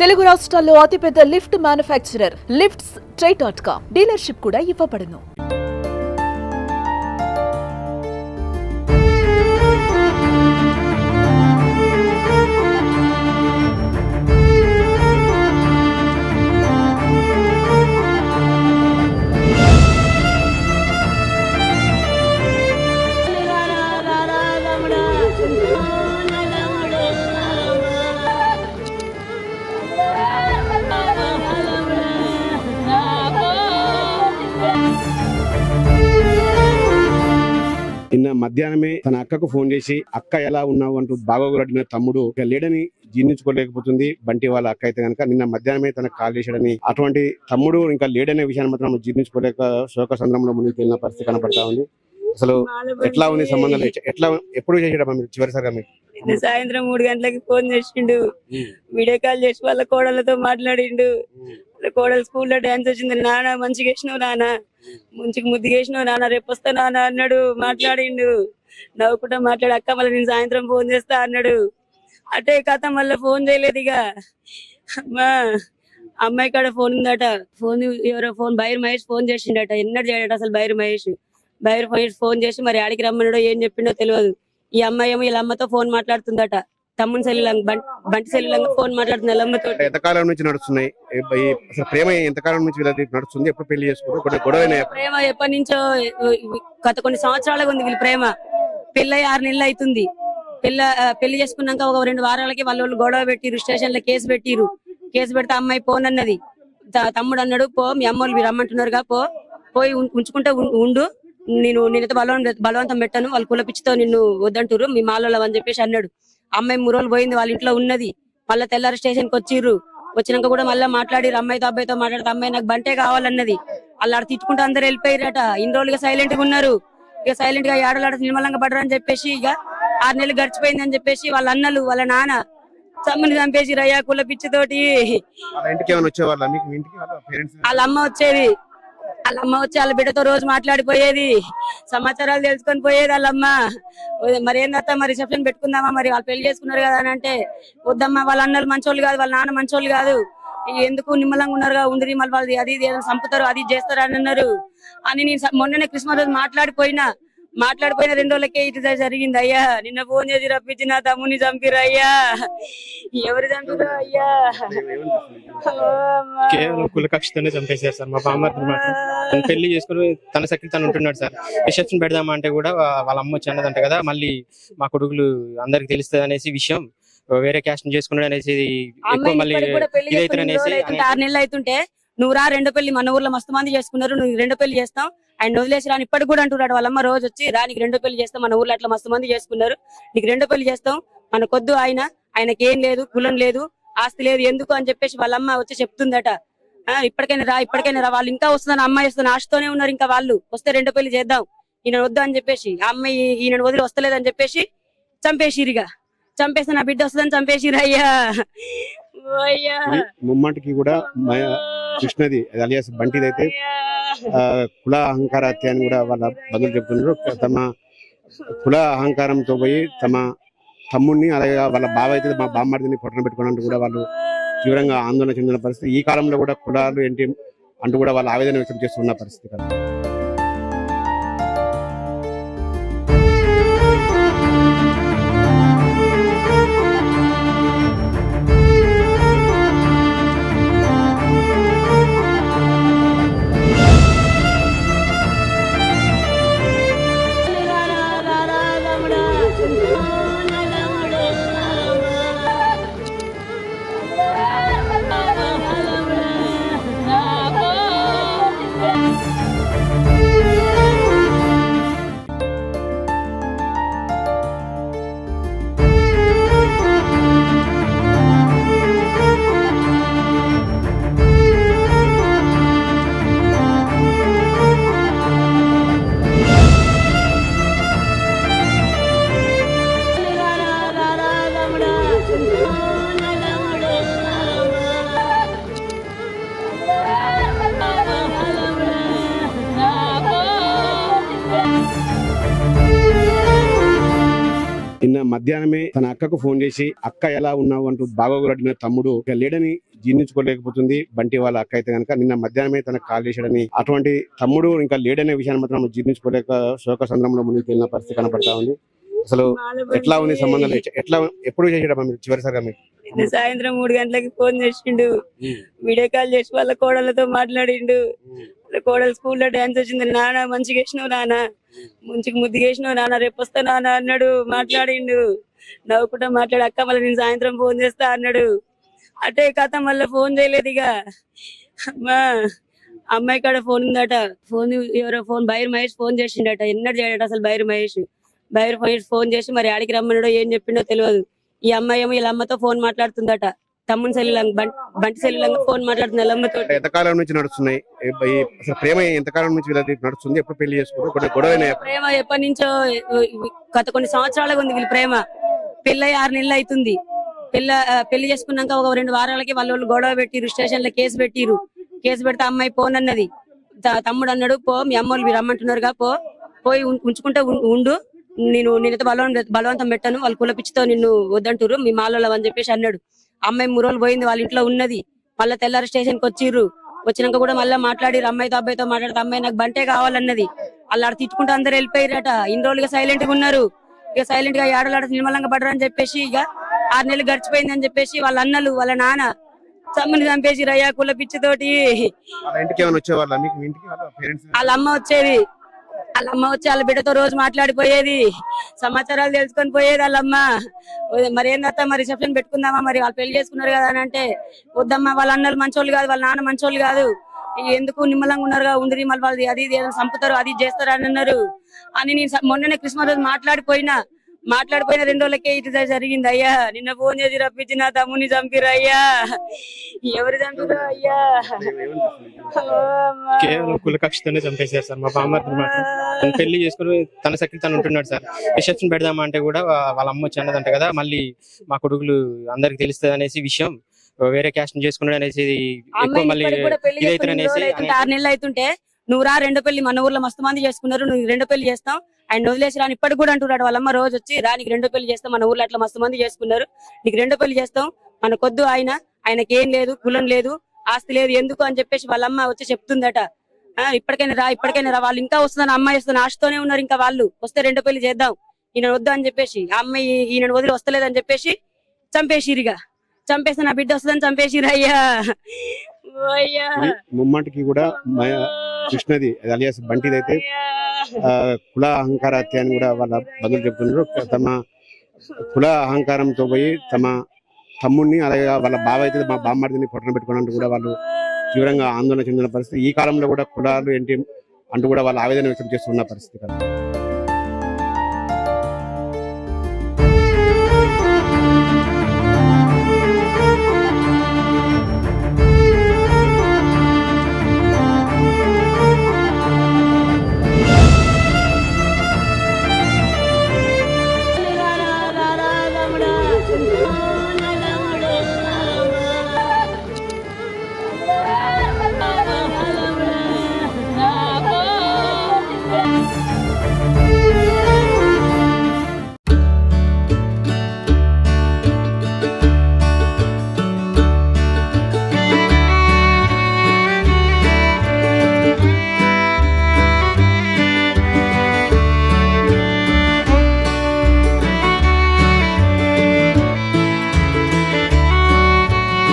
తెలుగు రాష్ట్రాల్లో అతిపెద్ద lift manufacturer lifts ట్రై.com dealership కూడా ఇవ్వబడును. నిన్న మధ్యాహ్నమే తన అక్కకు ఫోన్ చేసి అక్క ఎలా ఉన్నావు అంటూ బాగోగులు అడిగిన తమ్ముడు ఇక లేడని జీర్ణించుకోలేకపోతుంది. బంటి వాళ్ళ అక్క అయితే కనుక నిన్న మధ్యాహ్నమే తనకు కాల్ చేశాడని, అటువంటి తమ్ముడు ఇంకా లేడనే విషయాన్ని మాత్రం జీర్ణించుకోలేక శోక సంద్రంలో మునిగి తేలిన పరిస్థితి కనపడతా ఉంది. అసలు ఎట్లా ఉంది సంబంధాలు, ఎట్లా ఎప్పుడు చేసాడమ్మా మీరు చివరిసారిగా? మీకు సాయంత్రం 3 గంటలకి ఫోన్ చేసిండు, వీడియో కాల్ చేసి వాళ్ళ కోడలతో మాట్లాడిండు. కోడలు స్కూల్లో డాన్స్ వచ్చింది, నాన్న మంచిగా వేసినావు నాన్న, మంచిగా ముద్దుగా వేసినావు నాన్న, రేపు వస్తా నాన్న అన్నాడు. మాట్లాడిండు, నవ్వుకుంటా మాట్లాడి అక్క మళ్ళీ నేను సాయంత్రం ఫోన్ చేస్తా అన్నాడు. అటే కథ మళ్ళీ ఫోన్ చేయలేదు. ఇక అమ్మా అమ్మాయి కాడ ఫోన్ ఉందట, ఫోన్ ఎవరో ఫోన్ బైర్ మహేష్ ఫోన్ చేసిండట, ఎన్నడు చేయడట అసలు బైర్ మహేష్ ఫోన్ చేసి మరి ఆడికి రమ్మన్నాడో ఏం చెప్పిండో తెలియదు. ఈ అమ్మాయి ఏమో వీళ్ళ అమ్మతో ఫోన్ మాట్లాడుతుందట, తమ్ముని సెల్లులంగా బంటి సెల్లులంగా ఫోన్ మాట్లాడుతుంది వాళ్ళ అమ్మతో. ఎంతకాలం నుంచి నడుస్తున్నాయి ప్రేమ? ఎంతకాలం నుంచి నడుస్తుంది? ఎప్పుడు పెళ్లి చేసుకుంటారు? గొడవ ప్రేమ ఎప్పటి నుంచో, గత కొన్ని సంవత్సరాలుగా ఉంది వీళ్ళ ప్రేమ. పెళ్ళై 6 నెలలు అవుతుంది. పెళ్లి చేసుకున్నాక ఒక 2 వారాలకి వాళ్ళు గొడవ పెట్టిరు, స్టేషన్ లో కేసు పెట్టిరు. కేసు పెడితే అమ్మాయి పోనన్నది. తమ్ముడు అన్నాడు, పో మీ అమ్మోళ్ళు మీరు రమ్మంటున్నారుగా, పోయి ఉంచుకుంటే ఉండు, నేనైతే బలవంతం పెట్టాను, వాళ్ళ కులపిచ్చితో నిన్ను వద్దంటారు మీ మాలలో అని చెప్పేసి అన్నాడు. అమ్మాయి 3 రోజులు పోయింది, వాళ్ళ ఇంట్లో ఉన్నది. మళ్ళీ తెల్లారి స్టేషన్ కి వచ్చిర్రు. వచ్చినాక కూడా మళ్ళీ మాట్లాడిరు, అమ్మాయితో అబ్బాయితో మాట్లాడితే అమ్మాయి నాకు బంటే కావాలన్నది. వాళ్ళు ఆడ తిట్టుకుంటూ అందరు వెళ్ళిపోయారట. ఇన్ని రోజులుగా సైలెంట్ గా ఉన్నారు. ఇక సైలెంట్ గా ఏడలాడ నిర్మలంగా పడరు అని చెప్పేసి ఇక 6 నెలలు గడిచిపోయింది అని చెప్పేసి వాళ్ళ అన్నలు వాళ్ళ నాన్న తమ్ముని చంపేసి రయ్యా కుల పిచ్చితోటి. వాళ్ళ అమ్మ వచ్చేది, వాళ్ళ అమ్మ వచ్చి వాళ్ళ బిడ్డతో రోజు మాట్లాడిపోయేది, సమాచారాలు తెలుసుకొని పోయేది వాళ్ళమ్మ. మరి ఏందత్తా మరి రిసెప్షన్ పెట్టుకుందామా, మరి వాళ్ళు పెళ్లి చేసుకున్నారు కదా అని అంటే, వద్దమ్మా వాళ్ళ అన్నలు మంచోళ్ళు కాదు, వాళ్ళ నాన్న మంచోళ్ళు కాదు, ఎందుకు నిమ్మలంగా ఉన్నారుగా ఉండి మళ్ళీ వాళ్ళు అది చంపుతారు అది చేస్తారు అని అన్నారు అని నేను మొన్ననే క్రిస్మస్ రోజు మాట్లాడిపోయిన 2 రోజులకే ఇటు జరిగింది. అయ్యా నిన్న ఫోన్ చేసి రప్పించి నా తమ్ముని చంపిరు అయ్యా. ఎవరు చంపిరు అయ్యా? కేవలం కుల కక్షతోనే చంపేశారు సార్. మా బామ్మర్ది మాత్రం పెళ్లి చేసుకుని తన సఖ్య తను ఉంటున్నాడు సార్. రిసెప్షన్ పెడదామా అంటే కూడా వాళ్ళ అమ్మ వచ్చి అన్నదంట కదా, మళ్ళీ మా కొడుకులు అందరికి తెలుస్తుంది అనేసి విషయం, వేరే క్యాస్ట్ చేసుకున్నాడు అనేసి ఎక్కువ మళ్ళీ ఇదైతే 6 నెలలు అవుతుంటే నువ్వు రా 2 పెళ్లి, మన ఊర్లో మస్తు మంది చేసుకున్నారు, నువ్వు 2 పెళ్లి చేస్తాం ఆయన వదిలేసి రాని ఇప్పటికి కూడా అంటున్నాడు. వాళ్ళమ్మ రోజు వచ్చి రా నీకు 2 పెళ్లి చేస్తాం, మన ఊర్లో అట్లా మస్తు మంది చేసుకున్నారు, నీకు 2 పెళ్లి చేస్తాం, మనకొద్దు ఆయనకి ఏం లేదు, కులం లేదు, ఆస్తి లేదు, ఎందుకు అని చెప్పేసి వాళ్ళమ్మ వచ్చి చెప్తుందట. ఇప్పటికైనా రా వాళ్ళు ఇంకా వస్తుందని అమ్మాయి వస్తుంది ఆశతోనే ఉన్నారు. ఇంకా వాళ్ళు వస్తే 2 పెళ్లి చేద్దాం, ఈయన వద్దు అని చెప్పేసి ఆ అమ్మాయి ఈయన వదిలి వస్తలేదని చెప్పేసి చంపేసిరిగా. చంపేస్తే నా బిడ్డ వస్తుందని చంపేసిరు అయ్యా. ముమ్మాటికి కూడా కృష్ణది అలియాస్ బంటిది అయితే కుల అహంకార హత్య అని కూడా వాళ్ళ బంధువులు చెప్తున్నారు. తమ కుల అహంకారంతో పోయి తమ తమ్ముడిని, అలాగే వాళ్ళ బావ అయితే మా బామ్మడిని పొట్టన పెట్టుకోవడానికి కూడా వాళ్ళు తీవ్రంగా ఆందోళన చెందిన పరిస్థితి. ఈ కాలంలో కూడా కులాలు ఏంటి అంటూ కూడా వాళ్ళు ఆవేదన వ్యక్తం చేస్తున్న పరిస్థితి కదా. మధ్యాహ్నమే తన అక్కకు ఫోన్ చేసి అక్క ఎలా ఉన్నావు అంటూ బాగోగులు అడిగిన తమ్ముడు ఇక లేడని జీర్ణించుకోలేకపోతుంది బంటి వాళ్ళ అక్క అయితే కనుక నిన్న మధ్యాహ్నమే తనకు కాల్ చేశాడని, అటువంటి తమ్ముడు ఇంకా లేడనే విషయాన్ని మాత్రం జీర్ణించుకోలేక శోక సంద్రంలో మునిగి తేలిన పరిస్థితి కనపడతా ఉంది. అసలు ఎట్లా ఉంది సంబంధం, ఎట్లా ఎప్పుడు చేసాడమ్మా మీరు చివరిసారిగా మీకు? సాయంత్రం 3 గంటలకి ఫోన్ చేసిండు, వీడియో కాల్ చేసి వాళ్ళ కోడలతో మాట్లాడిండు. వాళ్ళ కోడలు స్కూల్లో డాన్స్ వచ్చింది, నాన్న మంచిగా వేసినావు నాన్న, మంచిగా ముద్దుగా వేసినావు నాన్న, రేపు వస్తా నాన్న అన్నాడు. మాట్లాడిండు, నవ్వుకుంటా మాట్లాడి అక్క మళ్ళీ నేను సాయంత్రం ఫోన్ చేస్తా అన్నాడు. అటే కథ మళ్ళీ ఫోన్ చేయలేదు. ఇక అమ్మా అమ్మాయి కాడ ఫోన్ ఉందట, ఫోన్ ఎవరో ఫోన్ బైర్ మహేష్ ఫోన్ చేసిండట, ఎన్నడు చేయడట అసలు బైర్ మహేష్ ఫోన్ చేసి మరి ఆడికి రమ్మన్నాడో ఏం చెప్పిండో తెలియదు. ఈ అమ్మాయి ఏమో వీళ్ళ అమ్మతో ఫోన్ మాట్లాడుతుందట, తమ్ముని సెల్లులంగా బంటి సెల్లులంగా ఫోన్ మాట్లాడుతుంది వాళ్ళ అమ్మతో. ఎంతకాలం నుంచి నడుస్తున్నాయి అసలు ప్రేమ, ఎంతకాలం నుంచి వీళ్ళది నడుస్తుంది? ఎప్పుడు పెళ్లి చేసుకుంటారు? గొడవ ప్రేమ ఎప్పటి నుంచో గత కొన్ని సంవత్సరాలుగా ఉంది వీళ్ళ ప్రేమ. పెళ్ళై 6 నెలలు అవుతుంది. పెళ్లి చేసుకున్నాక ఒక 2 వారాలకి వాళ్ళు గొడవ పెట్టిరు, స్టేషన్ లో కేసు పెట్టిరు. కేసు పెడితే అమ్మాయి పోన్ అన్నది. తమ్ముడు అన్నాడు, పో మీ అమ్మ వాళ్ళు రమ్మంటున్నారుగా, పోయి ఉంచుకుంటే ఉండు, నేనైతే బలవంతం పెట్టాను, వాళ్ళ కుల పిచ్చితో నిన్ను వద్దంటారు మీ మాలలో అని చెప్పేసి అన్నాడు. అమ్మాయి 3 రోజులు పోయింది, వాళ్ళ ఇంట్లో ఉన్నది. మళ్ళీ తెల్లారి స్టేషన్ కి వచ్చిర్రు. వచ్చినాక కూడా మళ్ళీ మాట్లాడి అమ్మాయితో అబ్బాయితో మాట్లాడితే అమ్మాయి నాకు బంటే కావాలన్నది. వాళ్ళు ఆడ తిట్టుకుంటూ అందరు వెళ్ళిపోయారట. ఇన్ని రోజులుగా సైలెంట్ గా ఉన్నారు. ఇక సైలెంట్ గా ఏడలాడ నిర్మలంగా పడరని చెప్పేసి ఇక 6 నెలలు గడిచిపోయింది అని చెప్పేసి వాళ్ళ అన్నలు వాళ్ళ నాన్న తమ్ముని చంపేసి రయ్యా కుల పిచ్చితోటి. వాళ్ళ అమ్మ వచ్చేది, వాళ్ళ అమ్మ వచ్చి వాళ్ళ బిడ్డతో రోజు మాట్లాడిపోయేది, సమాచారాలు తెలుసుకొని పోయేది వాళ్ళమ్మ. మరి ఏందత్తా మరి రిసెప్షన్ పెట్టుకుందామా, మరి వాళ్ళు పెళ్లి చేసుకున్నారు కదా అని అంటే, వద్దమ్మా వాళ్ళ అన్నలు మంచోళ్ళు కాదు, వాళ్ళ నాన్న మంచోళ్ళు కాదు, ఎందుకు నిమ్మలంగా ఉన్నారుగా ఉండి మళ్ళీ వాళ్ళు అది ఇది చంపుతారు అది చేస్తారు అని అన్నారు అని నేను మొన్ననే క్రిస్మస్ రోజు మాట్లాడిపోయిన 2 రోజులకే ఇటు జరిగింది. అయ్యా నిన్న ఫోన్ చేసి రప్పించి నా తమ్ముని చంపిరు అయ్యా, ఎవరు చంపిరు అయ్యా? కేవలం కుల కక్షతోనే చంపేశారు సార్. మా బామ్మర్ది మాత్రం పెళ్లి చేసుకుని తన సఖ్యత తను ఉంటున్నాడు సార్. రిసెప్షన్ పెడదామా అంటే కూడా వాళ్ళ అమ్మ వచ్చి అన్నదంట కదా, మళ్ళీ మా కొడుకులు అందరికి తెలుస్తుంది అనేసి విషయం, వేరే క్యాస్ట్ చేసుకున్నాడు అనేసి ఎక్కువ మళ్ళీ ఇదైతే 6 నెలలు అవుతుంటే నువ్వు రా 2 పెళ్లి, మన ఊర్లో మస్తు మంది చేసుకున్నారు, నువ్వు 2 పెళ్లి చేస్తాం ఆయన వదిలేసి రాని ఇప్పటికి కూడా అంటున్నాడు. వాళ్ళమ్మ రోజు వచ్చి రా నీకు 2 పెళ్లి చేస్తాం, మన ఊర్లో అట్లా మస్తు మంది చేసుకున్నారు, నీకు 2 పెళ్లి చేస్తాం, మనకొద్దు ఆయనకి ఏం లేదు, కులం లేదు, ఆస్తి లేదు, ఎందుకు అని చెప్పేసి వాళ్ళమ్మ వచ్చి చెప్తుందట. ఇప్పటికైనా రా వాళ్ళు ఇంకా వస్తుందని అమ్మాయి వస్తుంది ఆశతోనే ఉన్నారు. ఇంకా వాళ్ళు వస్తే 2 పెళ్లి చేద్దాం, ఈయన వద్దు అని చెప్పేసి ఆ అమ్మాయి ఈయన వదిలి వస్తలేదని చెప్పేసి చంపేసిరిగా. చంపేస్తే నా బిడ్డ వస్తుందని చంపేసిరు అయ్యా. ముమ్మాటికి కూడా కృష్ణది అలియాస్ బంటిది అయితే కుల అహంకార హత్య అని కూడా వాళ్ళ బంధువులు చెప్తున్నారు. తమ కుల అహంకారంతో పోయి తమ తమ్ముడిని అలాగే వాళ్ళ బావ అయితే మా బామ్మడిని పొట్టన పెట్టుకోవడానికి కూడా వాళ్ళు తీవ్రంగా ఆందోళన చెందిన పరిస్థితి. ఈ కాలంలో కూడా కులాలు ఏంటి అంటూ కూడా వాళ్ళు ఆవేదన వ్యక్తం చేస్తున్న పరిస్థితి కదా.